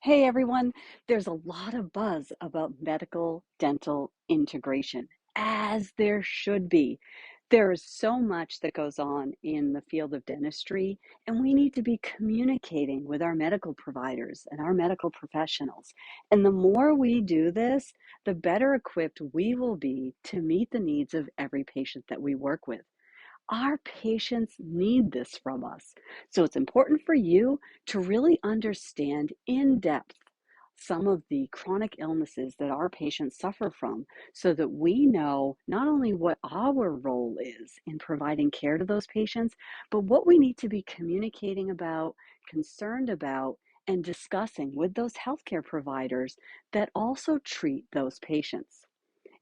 Hey everyone, there's a lot of buzz about medical dental integration, as there should be. There is so much that goes on in the field of dentistry, and we need to be communicating with our medical providers and our medical professionals. And the more we do this, the better equipped we will be to meet the needs of every patient that we work with. Our patients need this from us. So it's important for you to really understand in depth some of the chronic illnesses that our patients suffer from so that we know not only what our role is in providing care to those patients, but what we need to be communicating about, concerned about, and discussing with those healthcare providers that also treat those patients.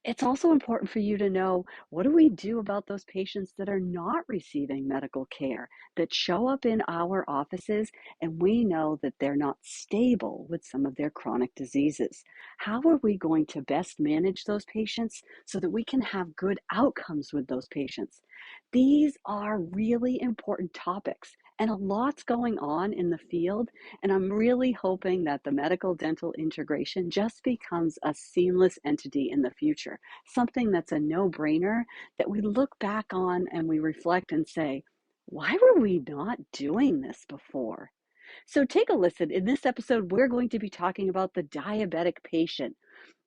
It's also important for you to know, what do we do about those patients that are not receiving medical care, that show up in our offices and we know that they're not stable with some of their chronic diseases? How are we going to best manage those patients so that we can have good outcomes with those patients? These are really important topics, and a lot's going on in the field. And I'm really hoping that the medical dental integration just becomes a seamless entity in the future, something that's a no-brainer that we look back on and we reflect and say, why were we not doing this before? So take a listen. In this episode, we're going to be talking about the diabetic patient.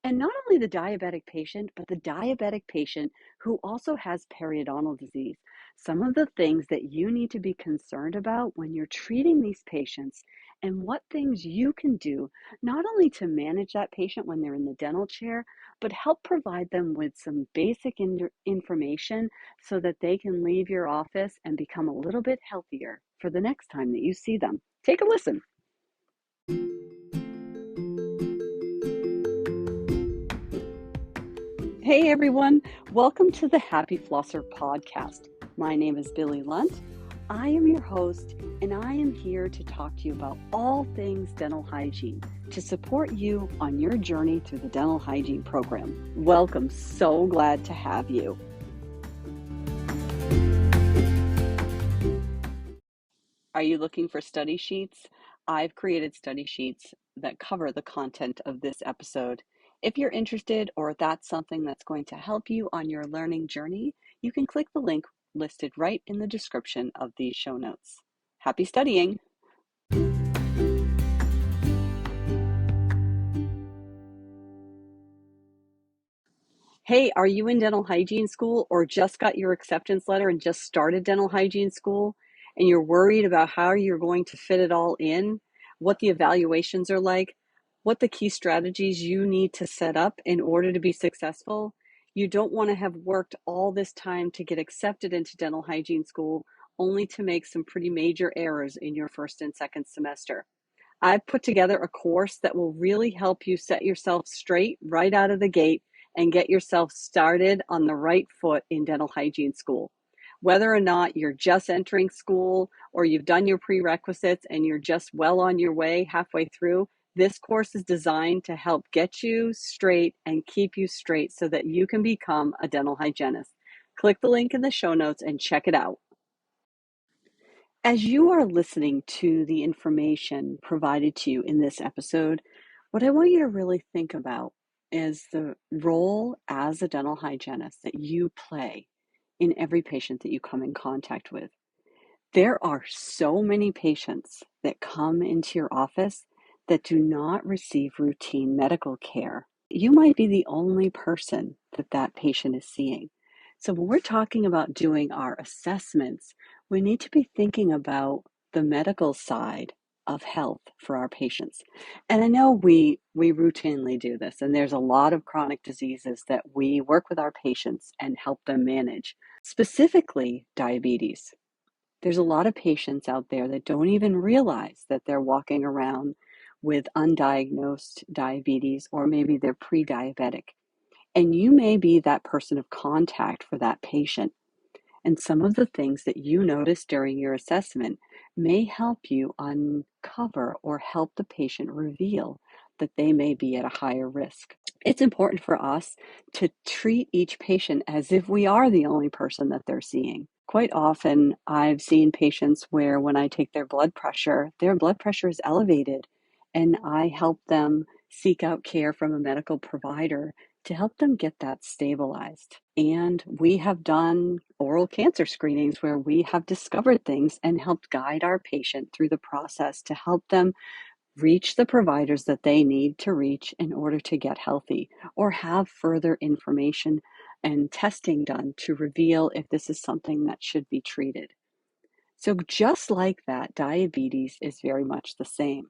And not only the diabetic patient, but the diabetic patient who also has periodontal disease. Some of the things that you need to be concerned about when you're treating these patients, and what things you can do, not only to manage that patient when they're in the dental chair, but help provide them with some basic information so that they can leave your office and become a little bit healthier for the next time that you see them. Take a listen. Hey everyone, welcome to the Happy Flosser podcast. My name is Billy Lunt. I am your host, and I am here to talk to you about all things dental hygiene to support you on your journey through the dental hygiene program. Welcome, so glad to have you. Are you looking for study sheets? I've created study sheets that cover the content of this episode. If you're interested, or that's something that's going to help you on your learning journey, you can click the link listed right in the description of these show notes. Happy studying! Hey, are you in dental hygiene school or just got your acceptance letter and just started dental hygiene school and you're worried about how you're going to fit it all in, what the evaluations are like, what the key strategies you need to set up in order to be successful? You don't want to have worked all this time to get accepted into dental hygiene school only to make some pretty major errors in your first and second semester. I've put together a course that will really help you set yourself straight right out of the gate and get yourself started on the right foot in dental hygiene school. Whether or not you're just entering school or you've done your prerequisites and you're just well on your way halfway through, this course is designed to help get you straight and keep you straight so that you can become a dental hygienist. Click the link in the show notes and check it out. As you are listening to the information provided to you in this episode, what I want you to really think about is the role as a dental hygienist that you play in every patient that you come in contact with. There are so many patients that come into your office that do not receive routine medical care. You might be the only person that that patient is seeing. So when we're talking about doing our assessments, we need to be thinking about the medical side of health for our patients. And I know we routinely do this, and there's a lot of chronic diseases that we work with our patients and help them manage, specifically diabetes. There's a lot of patients out there that don't even realize that they're walking around with undiagnosed diabetes, or maybe they're pre-diabetic. And you may be that person of contact for that patient. And some of the things that you notice during your assessment may help you uncover or help the patient reveal that they may be at a higher risk. It's important for us to treat each patient as if we are the only person that they're seeing. Quite often, I've seen patients where when I take their blood pressure is elevated. and I help them seek out care from a medical provider to help them get that stabilized. And we have done oral cancer screenings where we have discovered things and helped guide our patient through the process to help them reach the providers that they need to reach in order to get healthy or have further information and testing done to reveal if this is something that should be treated. So, just like that, diabetes is very much the same.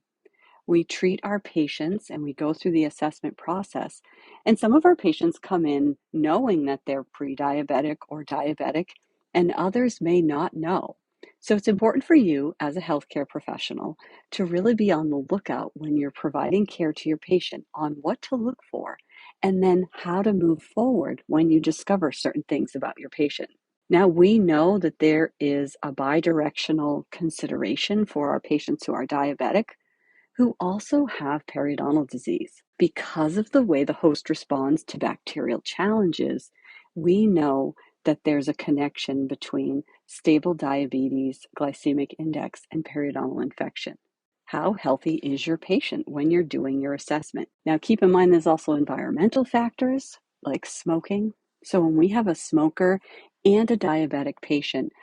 We treat our patients and we go through the assessment process. And some of our patients come in knowing that they're pre-diabetic or diabetic, and others may not know. So it's important for you as a healthcare professional to really be on the lookout when you're providing care to your patient on what to look for and then how to move forward when you discover certain things about your patient. Now, we know that there is a bidirectional consideration for our patients who are diabetic who also have periodontal disease. Because of the way the host responds to bacterial challenges, we know that there's a connection between stable diabetes, glycemic index, and periodontal infection. How healthy is your patient when you're doing your assessment? Now, keep in mind there's also environmental factors like smoking. So, when we have a smoker and a diabetic patient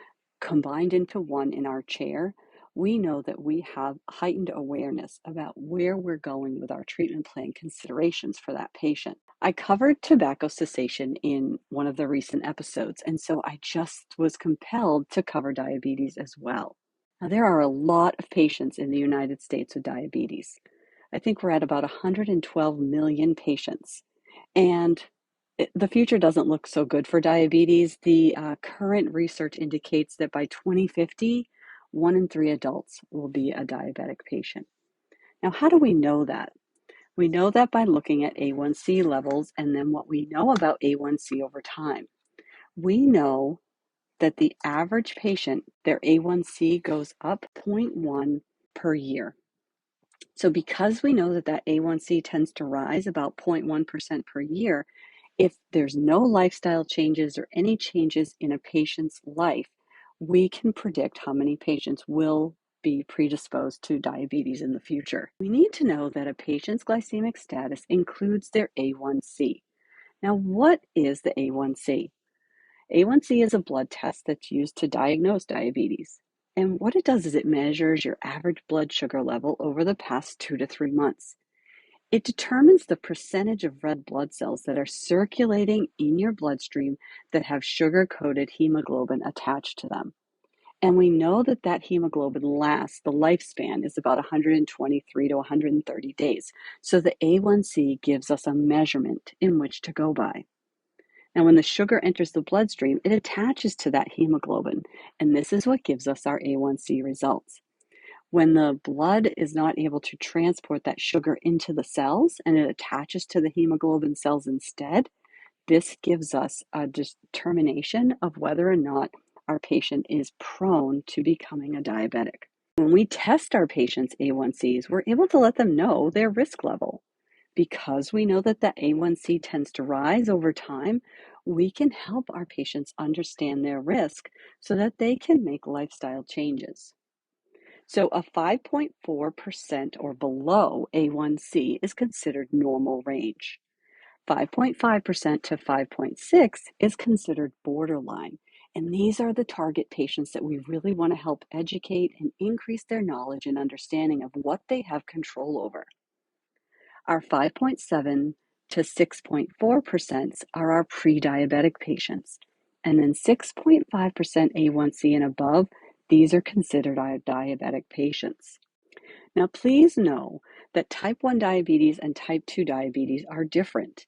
combined into one in our chair, we know that we have heightened awareness about where we're going with our treatment plan considerations for that patient. I covered tobacco cessation in one of the recent episodes, and so I just was compelled to cover diabetes as well. Now, there are a lot of patients in the United States with diabetes. I think we're at about 112 million patients. And the future doesn't look so good for diabetes. The current research indicates that by 2050, 1 in 3 adults will be a diabetic patient. Now, how do we know that? We know that by looking at A1C levels and then what we know about A1C over time. We know that the average patient, their A1C goes up 0.1 per year. So because we know that that A1C tends to rise about 0.1% per year, if there's no lifestyle changes or any changes in a patient's life, we can predict how many patients will be predisposed to diabetes in the future. We need to know that a patient's glycemic status includes their A1C. Now, what is the A1C? A1C is a blood test that's used to diagnose diabetes. And what it does is it measures your average blood sugar level over the past 2 to 3 months. It determines the percentage of red blood cells that are circulating in your bloodstream that have sugar-coated hemoglobin attached to them. And we know that that hemoglobin lasts, the lifespan is about 123 to 130 days. So the A1C gives us a measurement in which to go by. Now, when the sugar enters the bloodstream, it attaches to that hemoglobin, and this is what gives us our A1C results. When the blood is not able to transport that sugar into the cells and it attaches to the hemoglobin cells instead, this gives us a determination of whether or not our patient is prone to becoming a diabetic. When we test our patients' A1Cs, we're able to let them know their risk level. Because we know that the A1C tends to rise over time, we can help our patients understand their risk so that they can make lifestyle changes. So a 5.4% or below A1C is considered normal range. 5.5% to 5.6 is considered borderline. And these are the target patients that we really want to help educate and increase their knowledge and understanding of what they have control over. Our 5.7 to 6.4% are our pre-diabetic patients. And then 6.5% A1C and above, these are considered our diabetic patients. Now, please know that type 1 diabetes and type 2 diabetes are different.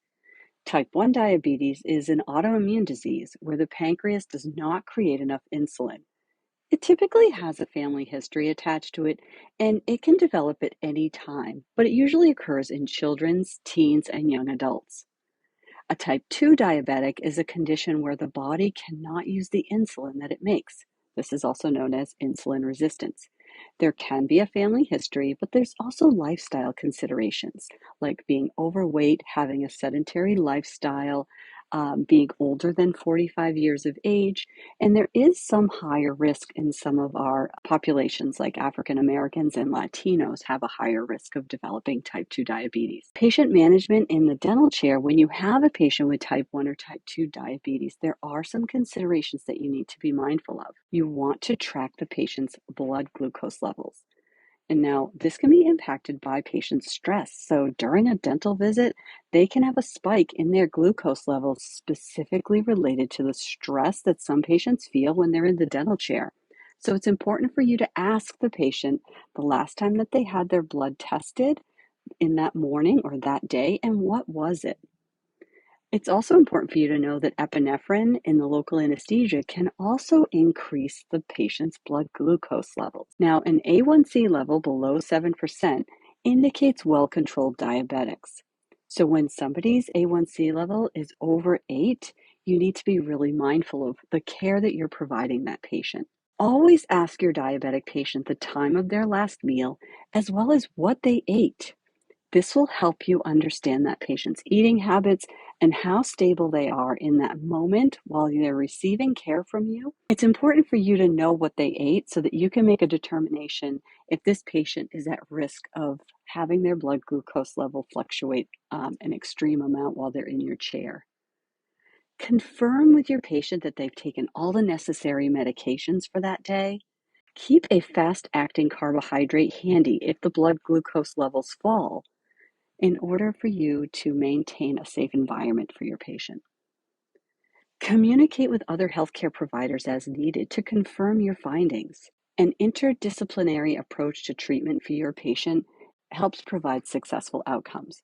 Type 1 diabetes is an autoimmune disease where the pancreas does not create enough insulin. It typically has a family history attached to it, and it can develop at any time, but it usually occurs in children's, teens, and young adults. A type 2 diabetic is a condition where the body cannot use the insulin that it makes. This is also known as insulin resistance. There can be a family history, but there's also lifestyle considerations like being overweight, having a sedentary lifestyle, being older than 45 years of age, and there is some higher risk in some of our populations, like African Americans and Latinos have a higher risk of developing type 2 diabetes. Patient management in the dental chair, when you have a patient with type 1 or type 2 diabetes, there are some considerations that you need to be mindful of. You want to track the patient's blood glucose levels. And now this can be impacted by patients' stress. So during a dental visit, they can have a spike in their glucose levels specifically related to the stress that some patients feel when they're in the dental chair. So it's important for you to ask the patient the last time that they had their blood tested in that morning or that day, and what was it? It's also important for you to know that epinephrine in the local anesthesia can also increase the patient's blood glucose levels. Now, an A1C level below 7% indicates well-controlled diabetics. So when somebody's A1C level is over 8, you need to be really mindful of the care that you're providing that patient. Always ask your diabetic patient the time of their last meal, as well as what they ate. This will help you understand that patient's eating habits and how stable they are in that moment while they're receiving care from you. It's important for you to know what they ate so that you can make a determination if this patient is at risk of having their blood glucose level fluctuate an extreme amount while they're in your chair. Confirm with your patient that they've taken all the necessary medications for that day. Keep a fast-acting carbohydrate handy if the blood glucose levels fall, in order for you to maintain a safe environment for your patient. Communicate with other healthcare providers as needed to confirm your findings. An interdisciplinary approach to treatment for your patient helps provide successful outcomes.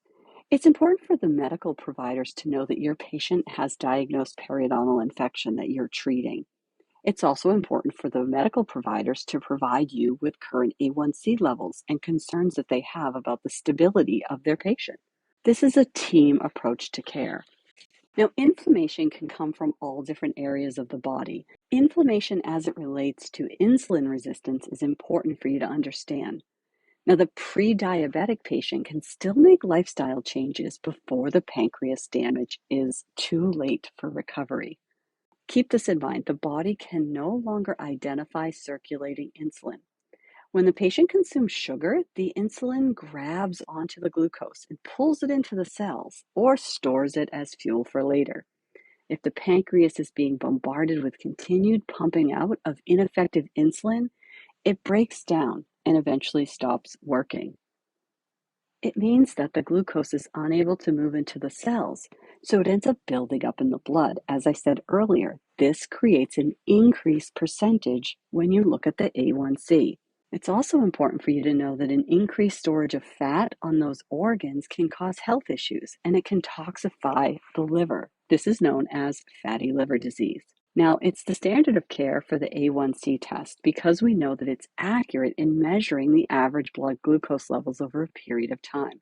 It's important for the medical providers to know that your patient has diagnosed periodontal infection that you're treating. It's also important for the medical providers to provide you with current A1C levels and concerns that they have about the stability of their patient. This is a team approach to care. Now, inflammation can come from all different areas of the body. Inflammation as it relates to insulin resistance is important for you to understand. Now, the pre-diabetic patient can still make lifestyle changes before the pancreas damage is too late for recovery. Keep this in mind. The body can no longer identify circulating insulin. When the patient consumes sugar, the insulin grabs onto the glucose and pulls it into the cells or stores it as fuel for later. If the pancreas is being bombarded with continued pumping out of ineffective insulin, it breaks down and eventually stops working. It means that the glucose is unable to move into the cells, so it ends up building up in the blood. As I said earlier, this creates an increased percentage when you look at the A1C. It's also important for you to know that an increased storage of fat on those organs can cause health issues, and it can toxify the liver. This is known as fatty liver disease. Now, it's the standard of care for the A1C test because we know that it's accurate in measuring the average blood glucose levels over a period of time.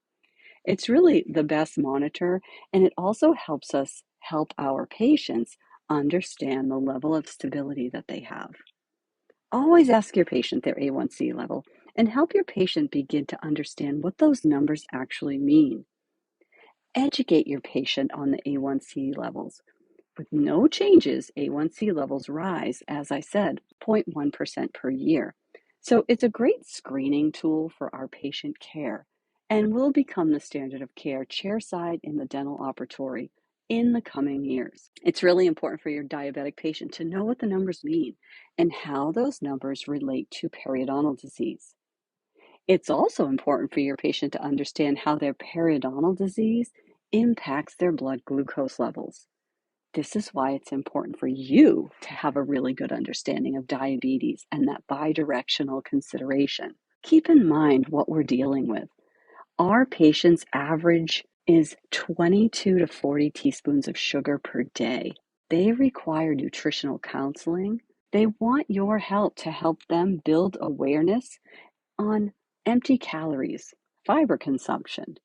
It's really the best monitor, and it also helps us help our patients understand the level of stability that they have. Always ask your patient their A1C level and help your patient begin to understand what those numbers actually mean. Educate your patient on the A1C levels. With no changes, A1C levels rise, as I said, 0.1% per year. So it's a great screening tool for our patient care and will become the standard of care chairside in the dental operatory in the coming years. It's really important for your diabetic patient to know what the numbers mean and how those numbers relate to periodontal disease. It's also important for your patient to understand how their periodontal disease impacts their blood glucose levels. This is why it's important for you to have a really good understanding of diabetes and that bidirectional consideration. Keep in mind what we're dealing with. Our patient's average is 22 to 40 teaspoons of sugar per day. They require nutritional counseling. They want your help to help them build awareness on empty calories, fiber consumption,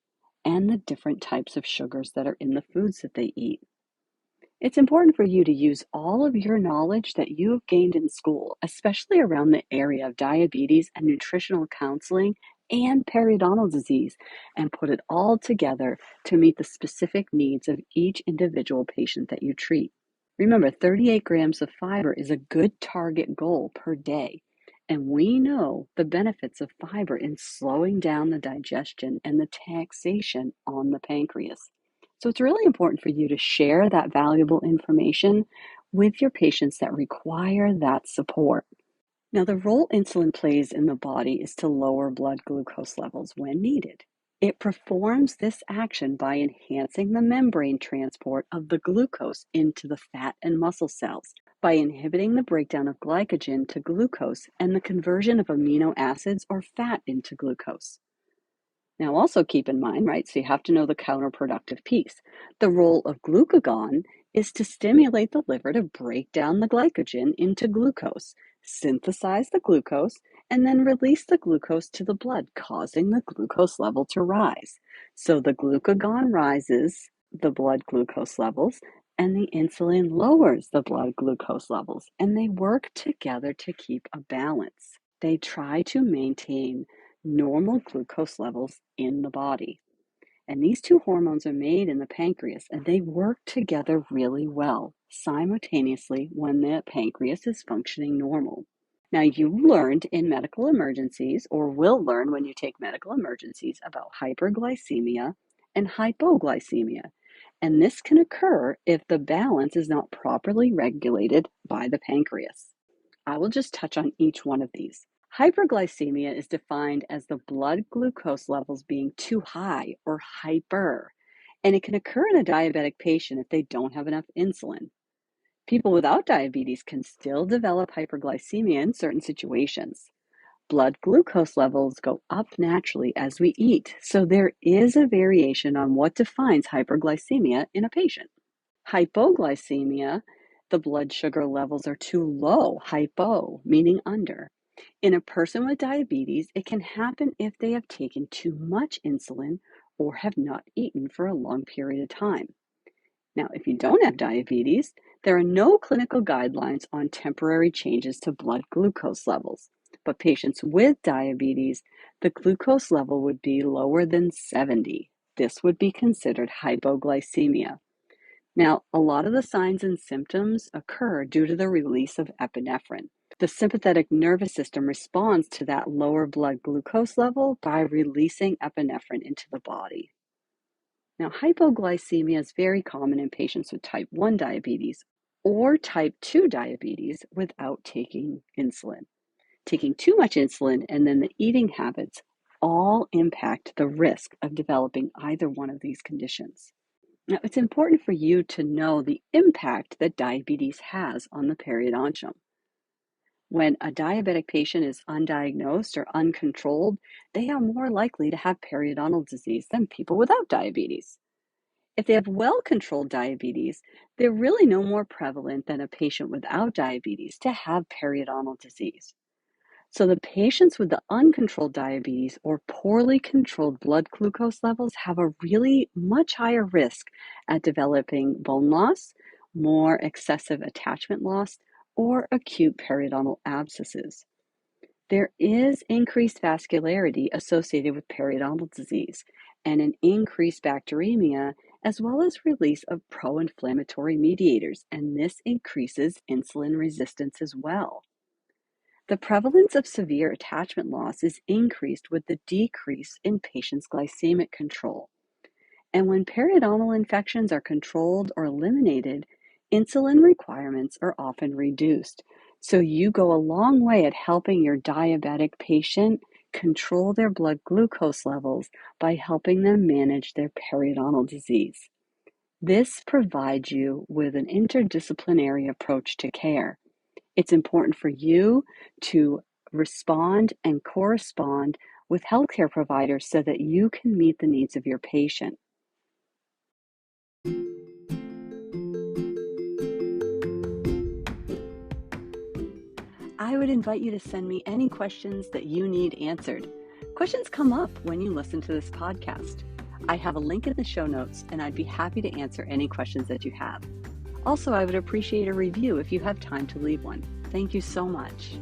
and the different types of sugars that are in the foods that they eat. It's important for you to use all of your knowledge that you have gained in school, especially around the area of diabetes and nutritional counseling, and periodontal disease and put it all together to meet the specific needs of each individual patient that you treat. Remember, 38 grams of fiber is a good target goal per day. And we know the benefits of fiber in slowing down the digestion and the taxation on the pancreas. So it's really important for you to share that valuable information with your patients that require that support. Now, the role insulin plays in the body is to lower blood glucose levels when needed. It performs this action by enhancing the membrane transport of the glucose into the fat and muscle cells, by inhibiting the breakdown of glycogen to glucose and the conversion of amino acids or fat into glucose. Now, also keep in mind, right, so you have to know the counterproductive piece. The role of glucagon is to stimulate the liver to break down the glycogen into glucose, synthesize the glucose, and then release the glucose to the blood, causing the glucose level to rise. So the glucagon rises the blood glucose levels, and the insulin lowers the blood glucose levels, and they work together to keep a balance. They try to maintain normal glucose levels in the body. And these two hormones are made in the pancreas, and they work together really well simultaneously when the pancreas is functioning normal. Now, you learned in medical emergencies, or will learn when you take medical emergencies, about hyperglycemia and hypoglycemia. And this can occur if the balance is not properly regulated by the pancreas. I will just touch on each one of these. Hyperglycemia is defined as the blood glucose levels being too high or hyper, and it can occur in a diabetic patient if they don't have enough insulin. People without diabetes can still develop hyperglycemia in certain situations. Blood glucose levels go up naturally as we eat, so there is a variation on what defines hyperglycemia in a patient. Hypoglycemia, the blood sugar levels are too low, hypo, meaning under. In a person with diabetes, it can happen if they have taken too much insulin or have not eaten for a long period of time. Now, if you don't have diabetes, there are no clinical guidelines on temporary changes to blood glucose levels. But patients with diabetes, the glucose level would be lower than 70. This would be considered hypoglycemia. Now, a lot of the signs and symptoms occur due to the release of epinephrine. The sympathetic nervous system responds to that lower blood glucose level by releasing epinephrine into the body. Now, hypoglycemia is very common in patients with type 1 diabetes or type 2 diabetes without taking insulin. Taking too much insulin and then the eating habits all impact the risk of developing either one of these conditions. Now, it's important for you to know the impact that diabetes has on the periodontium. When a diabetic patient is undiagnosed or uncontrolled, they are more likely to have periodontal disease than people without diabetes. If they have well-controlled diabetes, they're really no more prevalent than a patient without diabetes to have periodontal disease. So the patients with the uncontrolled diabetes or poorly controlled blood glucose levels have a really much higher risk at developing bone loss, more excessive attachment loss, or acute periodontal abscesses. There is increased vascularity associated with periodontal disease and an increased bacteremia, as well as release of pro-inflammatory mediators, and this increases insulin resistance as well. The prevalence of severe attachment loss is increased with the decrease in patients' glycemic control. And when periodontal infections are controlled or eliminated, insulin requirements are often reduced. So you go a long way at helping your diabetic patient control their blood glucose levels by helping them manage their periodontal disease. This provides you with an interdisciplinary approach to care. It's important for you to respond and correspond with healthcare providers so that you can meet the needs of your patient. I would invite you to send me any questions that you need answered. Questions come up when you listen to this podcast. I have a link in the show notes, and I'd be happy to answer any questions that you have. Also, I would appreciate a review if you have time to leave one. Thank you so much.